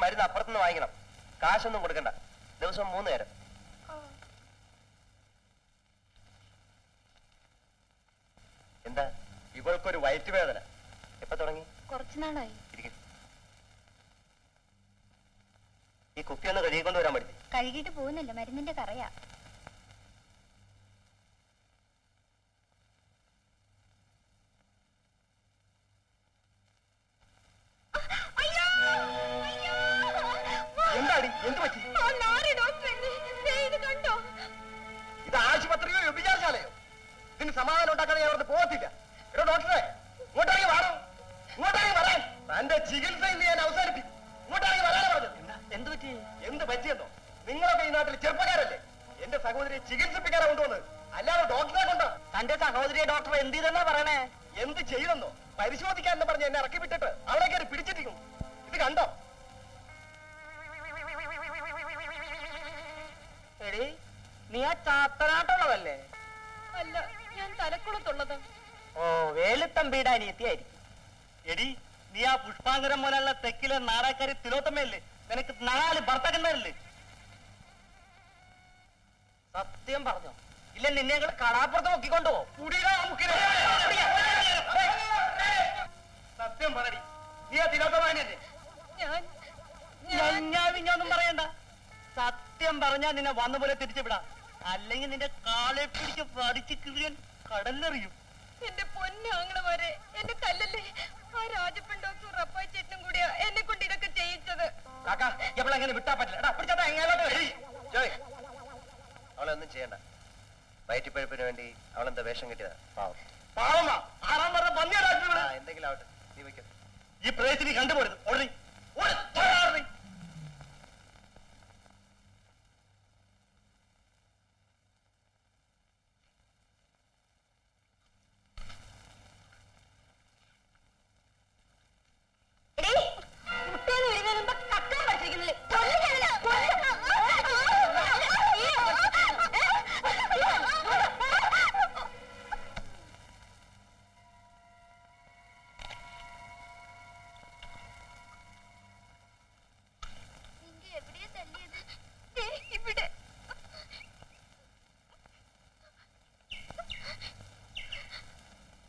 മരുന്ന് അപ്പുറത്തുനിന്ന് വാങ്ങിക്കണം. കാശൊന്നും കൊടുക്കണ്ട. ദിവസം 3 നേരം. എന്താ? ഇവൾക്കൊരു വയറ്റുവേദന. എപ്പോ തുടങ്ങി? കുറച്ചു നാളായി. ഈ കുപ്പി ഒന്ന് കഴുകിക്കൊണ്ട് വരാൻ പറ്റില്ല. കഴുകിയിട്ട് പോകുന്നില്ല, മരുന്നിന്റെ കറയാ. എന്താടി? എന്ത് പറ്റി? ഇത് ആശുപത്രിയോ വിചാരിച്ചാലയോ? ഇതിന് സമാധാനം ഉണ്ടാക്കാതെ ഞാൻ അവിടെ പോകത്തില്ല. എടോ ഡോക്ടറെ, ഇങ്ങോട്ടേക്ക് വാടോ, ഇങ്ങോട്ടേക്ക് വരാൻ. തന്റെ ചികിത്സ ഇന്ന് ഞാൻ അവസാനിപ്പിക്കും. ഇങ്ങോട്ടേക്ക് വരാനാ പറഞ്ഞത്. എന്ത് പറ്റി? എന്ത് പറ്റിയെന്നോ? നിങ്ങളൊക്കെ ഈ നാട്ടിൽ ചെറുപ്പക്കാരല്ലേ? എന്റെ സഹോദരിയെ ചികിത്സിപ്പിക്കാനാ കൊണ്ടുവന്നത്, അല്ലാതെ ഡോക്ടറെ കൊണ്ടോ? തന്റെ സഹോദരിയെ ഡോക്ടർ എന്ത് ചെയ്തെന്നാ പറയണേ? എന്ത് ചെയ്തെന്നോ? പരിശോധിക്കാൻ എന്ന് പറഞ്ഞ് എന്നെ ഇറക്കി വിട്ടിട്ട് അവളെ കയറി പിടിച്ചിരിക്കും. ഇത് കണ്ടോ? എടി, നീ ആ ചാത്തനാട്ടുള്ളതല്ലേ? അല്ല, ഞാൻ തലക്കുളത്തുള്ളത്. ഓ, വേലുത്തമ്പിയുടെ അനിയത്തിയായിരിക്കും. എടി, നീ ആ പുഷ്പാങ്കരം പോലുള്ള തെക്കിലെ നാടാക്കാരി തിലോത്തമ്മയല്ലേ? നിനക്ക് 4 ഭർത്താക്കന്മാരല്ലേ? സത്യം പറഞ്ഞോ? ഇല്ല, നിന്നെ കടാപ്പുറത്ത് നോക്കിക്കൊണ്ടോ? സത്യം പറടി, നീ ആ തിലോത്തമ്മനല്ലേ? ഞാനൊന്നും പറയണ്ട. സത്യം പറഞ്ഞാ നിന്നെ വന്ന പോലെ തിരിച്ചു വിടാം. അല്ലെങ്കിൽ നിന്റെ കാലെ പിടിച്ച് പഠിച്ച് കിഴിയാൻ കടലെറിയും. എന്റെ പൊന്നാങ്ങളമാരെ, എന്റെ കല്ലല്ലേ. ആ രാജപ്പൻ ഡോക്ടർ റപ്പായി ചേട്ടനും കൂടിയാ എന്നെ കൊണ്ട് ഇതൊക്കെ ചെയ്യിച്ചത്. എപ്പോഴെങ്ങനെ വിട്ടാ പറ്റില്ല. അവളെ ഒന്നും ചെയ്യണ്ട. വയറ്റിപ്പഴുപ്പിന് വേണ്ടി അവളെന്താ വേഷം കിട്ടിയതാ. പാവം. പാവമാ? ആറാം പറഞ്ഞ പന്നിയാ? എന്തെങ്കിലും ആവട്ടെ, നീ വയ്ക്കും. ഈ പ്രേസിനി കണ്ടുപോരുത്. ഓടി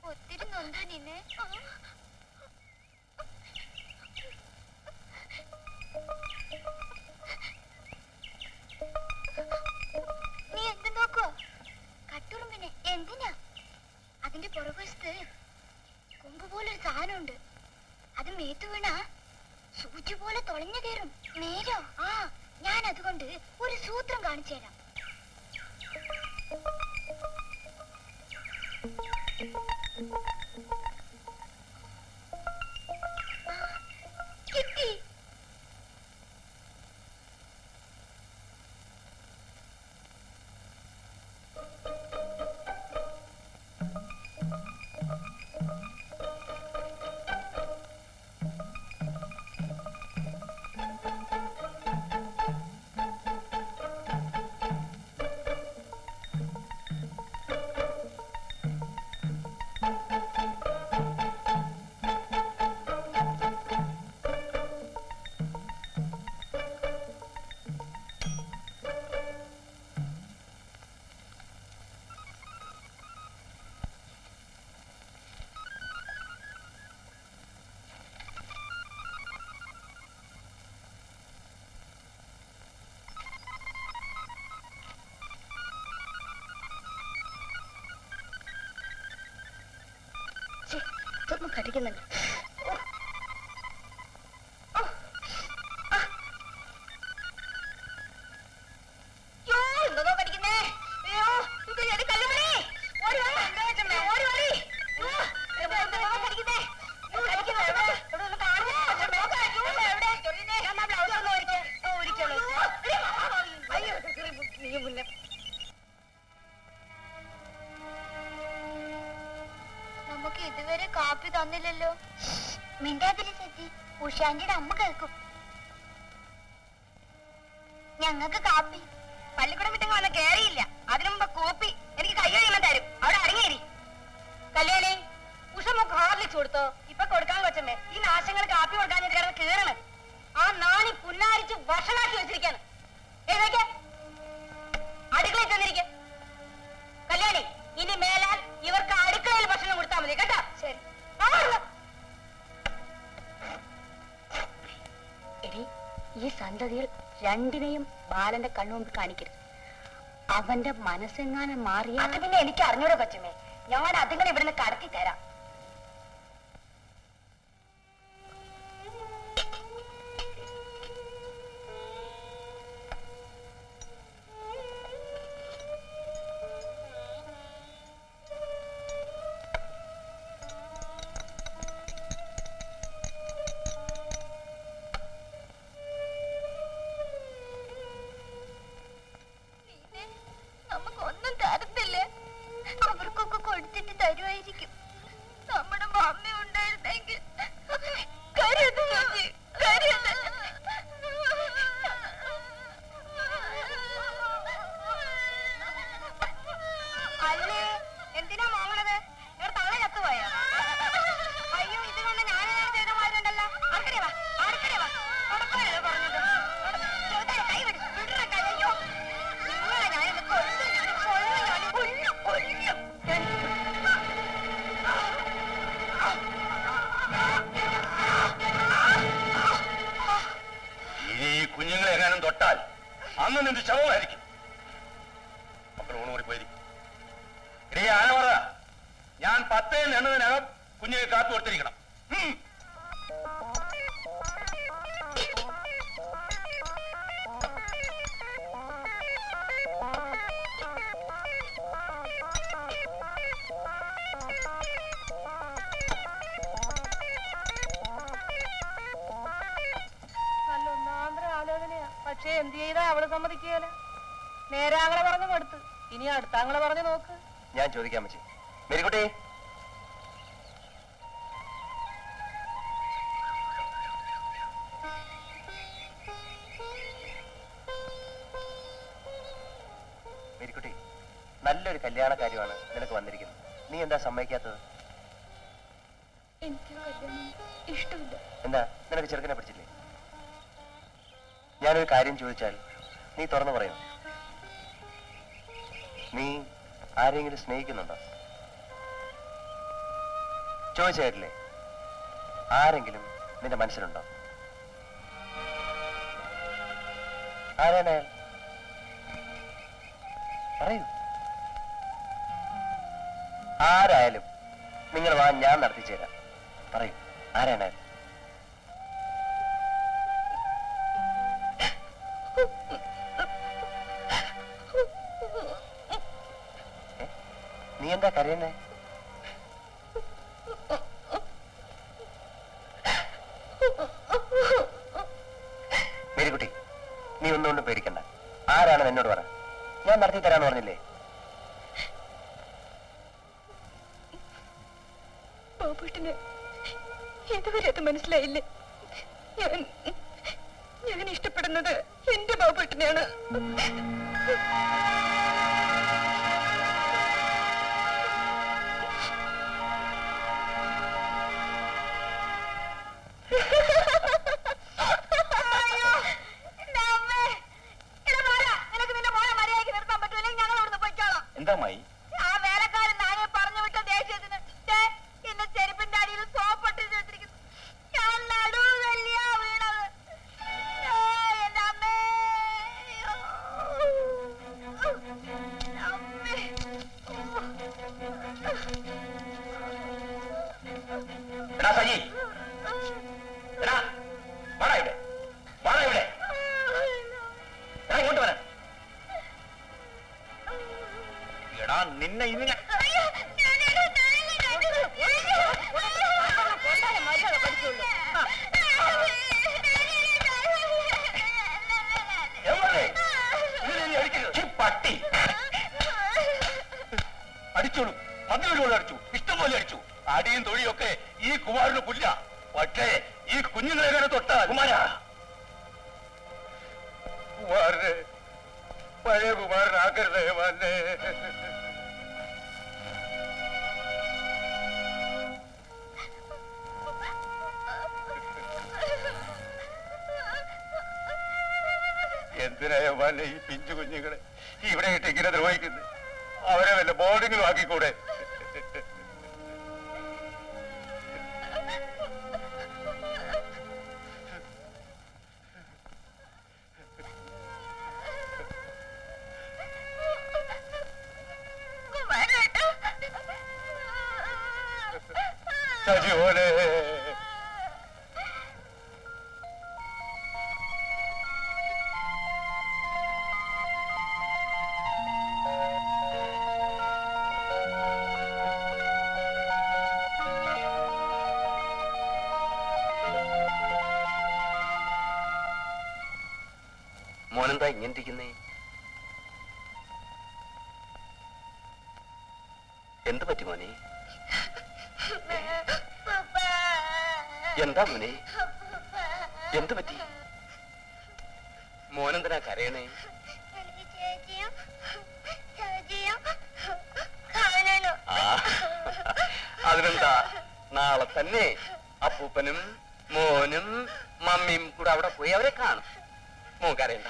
ഒത്തിരി നൊന്താ നിന്നെ. നീ എന്ത് നോക്കോ? കട്ടുറുമ്പിനെ എന്തിനാ? അതിന്റെ പുറകുവശത്ത് കൊമ്പ് പോലൊരു സാധനമുണ്ട്. അത് മേത്തു വീണ സൂചി പോലെ തുളഞ്ഞു കയറും. നേരോ? ആ, ഞാൻ അതുകൊണ്ട് ഒരു സൂത്രം കാണിച്ചു തരാം. കിട്ടി. ഇതൊന്നും കടിക്കുന്നുണ്ട്. എന്തോ കടിക്കുന്നേ? അയ്യോ, ഇത് കല്ലുമണി ഓടി വാ. ഓടി വാടി. കടിക്കുന്നേ. നമുക്ക് ഇതുവരെ കാപ്പി തന്നില്ലല്ലോ. മിണ്ടാതിരി സജി, ഉഷാന്റിയുടെ അമ്മ കേൾക്കും. ഞങ്ങൾക്ക് കാപ്പി. പള്ളിക്കൂടം വിട്ടങ്ങ് വന്ന് കേറിയില്ല. അതിനു മുമ്പ് കോപ്പി എനിക്ക് കയ്യൊഴിയുമ്പോൾ തരും. അവിടെ അടങ്ങിയേരി. കല്യാണി, ഉഷ നമുക്ക് ഹോർലിക്സ് കൊടുത്തോ? ഇപ്പൊ കൊടുക്കാൻ കൊച്ചമ്മേ. ഈ നാശങ്ങൾ കാപ്പി കൊടുക്കാൻ കിടന്ന് കീറണ്. ആ നാണി പുന്നാരിച്ച് വഷളാക്കി വെച്ചിരിക്കാണ്. അടുക്കളയിൽ ചെന്നിരിക്ക. കല്യാണി, ഇനി മേലാൽ ഇവർക്ക് അടുക്കളയിൽ ഭക്ഷണം കൊടുത്താൽ മതി കേട്ടോ. ശരി. എടി, ഈ സന്തതികൾ രണ്ടിനെയും ബാലന്റെ കണ്ണുമുമ്പ് കാണിക്കരുത്. അവന്റെ മനസ്സെങ്ങാനും മാറിയ അത് പിന്നെ എനിക്ക് അറിഞ്ഞൂടെ കൊച്ചമ്മേ. ഞാൻ അതുങ്ങളെ ഇവിടുന്ന് കടത്തി തരാം. നമുക്കൊന്നും തരത്തില്ലേ? അവർക്കൊക്കെ കൊടുത്തിട്ട് തരുമായിരിക്കും. നമ്മുടെ മമ്മി ഉണ്ടായിരുന്നെങ്കിൽ അല്ലേ. എന്തിനാ മോങ്ങണത്? ഇവർ തള്ള ചത്തുപോയോ? അയ്യോ, ഇത് കൊണ്ട് ഞാൻ ചെയ്ത മാതിരിണ്ടല്ലോ. അടുക്കടേ വാ, അടുക്കടേ വാ. തുടക്കമല്ലോ പറഞ്ഞത്. കൈ വിടും, വിടുന്ന കൈ. അയ്യോ, നിങ്ങളെ ഞാനൊന്ന് കൊല്ലും, കൊല്ലും. ഇനി ഈ കുഞ്ഞുങ്ങളെ എങ്ങാനും തൊട്ടാൽ അന്ന് നിന്റെ ശവമായിരിക്കും. മക്കൾ ഊണ് കൂടി പോയിരിക്കും. ഇടേ ആന പറ, ഞാൻ 10 എണ്ണതിനകം കുഞ്ഞിനെ കാത്തു കൊടുത്തിരിക്കണം. നല്ല ഒന്നാന്തര ആലോചനയാ. പക്ഷെ എന്ത് ചെയ്താ അവള് സമ്മതിക്കുകയല്ല. നേരെ ആങ്ങളെ പറഞ്ഞു കൊടുത്ത്, ഇനി അടുത്താങ്ങളെ പറഞ്ഞു നോക്ക്. ഞാൻ ചോദിക്കാൻ പറ്റി മേരിക്കുട്ടി, മേരിക്കുട്ടി, നല്ലൊരു കല്യാണ കാര്യമാണ് നിനക്ക് വന്നിരിക്കുന്നത്. നീ എന്താ സമ്മതിക്കാത്തത്? എനിക്ക് കല്യാണം ഇഷ്ടമില്ല. എന്താ, നിനക്ക് ചെറുക്കനെ പിടിച്ചില്ലേ? ഞാനൊരു കാര്യം ചോദിച്ചാൽ നീ തുറന്നു പറയണം. നീ ആരെങ്കിലും സ്നേഹിക്കുന്നുണ്ടോ? ചോദിച്ചായിട്ടില്ലേ? ആരെങ്കിലും നിന്റെ മനസ്സിലുണ്ടോ? ആരാണ് അയാൾ? പറയൂ. ആരായാലും നിങ്ങൾ വാ, ഞാൻ നടത്തിച്ചു തരാം. പറയൂ, ആരാണ് അയാൾ? നീ എന്താ കരയുന്നേ? മേരിക്കുട്ടി, നീ ഒന്നുകൊണ്ടും പേടിക്കണ്ട. ആരാണെന്ന് എന്നോട് പറ, ഞാൻ നടത്തി തരാന്ന് പറഞ്ഞില്ലേ? ബാബുട്ടിന് ഇതുവരെ അത് മനസ്സിലായില്ലേ? ഞാൻ ഇഷ്ടപ്പെടുന്നത് എന്റെ ബാബുട്ടിനെയാണ്. എന്താ മായി? ആ വേലക്കാരൻ നാളെ പറഞ്ഞു വിട്ട ദേഷ്യത്തിന് എന്നെ ചെരുപ്പിന്റെ അടിയിൽ സോപ്പിട്ട് വെച്ചിരിക്കുന്നു. ഞാൻ നടുവല്ലിയാ വീണത്. എന്റെ അമ്മേ, അമ്മേ. എടാ സജി, എടാ വാടാ ഇവിടെ, വാടാ ഇവിടെ. എടാ ഇങ്ങോട്ട് വരാൻ. എടാ നിന്നെ ഇന്ന് ഞാൻ പട്ടി അടിച്ചോളൂ. 12 ഗോൾ അടിച്ചു, ഇഷ്ടം പോലെ അടിച്ചു. അടിയും തൊഴിയൊക്കെ ഈ കുമാരന് പുല്ല. പക്ഷേ ഈ കുഞ്ഞുങ്ങളെ തൊട്ടാ കുമാരനെ പഴയ കുമാരനാക്കരുതേ വന്നേ. എന്തിനായ പോലെ ഈ പിഞ്ചു കുഞ്ഞുങ്ങളെ ഇവിടെ ഇട്ട് ഇങ്ങനെ ദ്രോഹിക്കുന്നത്? അവരെ വല്ല ബോർഡിങ്ങിലും ആക്കിക്കൂടെ? സജിമോനെ, മോനെന്താ ഇങ്ങനെ ഇരിക്കുന്നേ? എന്ത് പറ്റി മോനെ? എന്താ മോനെ? എന്ത് പറ്റി? മോനെന്തിനാ കരയണേ? അതിനെന്താ, നാളെ തന്നെ അപ്പൂപ്പനും മോനും മമ്മിയും കൂടെ അവിടെ പോയി അവരെ കാണും. മോൻ കരയണ്ട.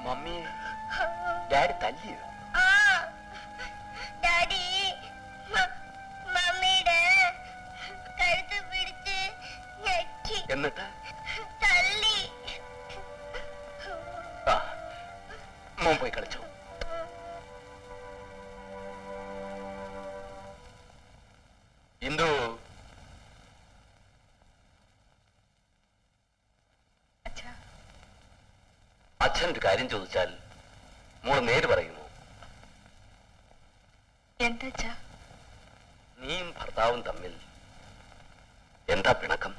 Mummy daddy തല്ലിയോ? ഡാഡി മമ്മിയുടെ കഴുത്ത് പിടിച്ച് ഞെക്കി എന്നിട്ട് തല്ലി. മോൻ പോയി കളിച്ചോ. ഇന്ദു, അച്ഛൻ ഒരു കാര്യം ചോദിച്ചാൽ മോള് നേര് പറയുമോ? എന്താ? നീയും ഭർത്താവും തമ്മിൽ എന്താ പിണക്കം?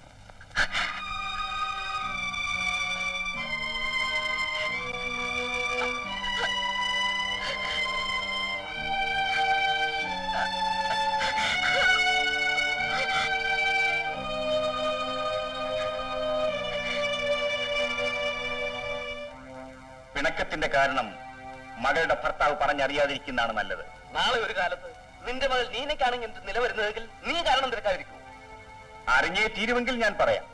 പിണക്കത്തിന്റെ കാരണം മകളുടെ ഭർത്താവ് പറഞ്ഞറിയാതിരിക്കുന്നതാണ് നല്ലത്. നാളെ ഒരു കാലത്ത് നിന്റെ മകൾ നീനക്കാണെങ്കിൽ നിലവരുന്നതെങ്കിൽ നീ കാരണം തിരക്കാതിരിക്കൂ. അറിഞ്ഞേ തീരുമെങ്കിൽ ഞാൻ പറയാം.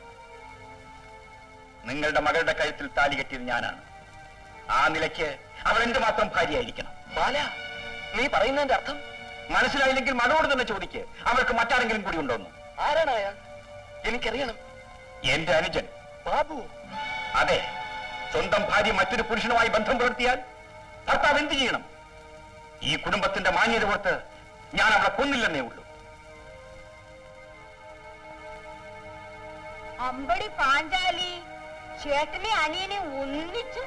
നിങ്ങളുടെ മകളുടെ കഴുത്തിൽ താലി കെട്ടിയത് ഞാനാണ്. ആ നിലയ്ക്ക് അവൾ എന്റെ മാത്രം ഭാര്യയായിരിക്കണം. ബാല, നീ പറയുന്നതിന്റെ അർത്ഥം മനസ്സിലായില്ലെങ്കിൽ മകളോട് തന്നെ ചോദിക്ക്, അവൾക്ക് മറ്റാരെങ്കിലും കൂടി ഉണ്ടോന്ന്. ആരാണ് അയാൾ? എനിക്കറിയണം. എന്റെ അനുജൻ ബാബു. അതെ, സ്വന്തം ഭാര്യ മറ്റൊരു പുരുഷനുമായി ബന്ധം പുലർത്തിയാൽ ഭർത്താവ് എന്ത് ചെയ്യണം? ഈ കുടുംബത്തിന്റെ മാന്യത കൊടുത്ത് ഞാൻ അവളെ കൊന്നില്ലെന്നേ ഉള്ളൂ. അമ്പടി പാഞ്ചാലി ചേട്ടനെ അനിയനെ ഒന്നിച്ച്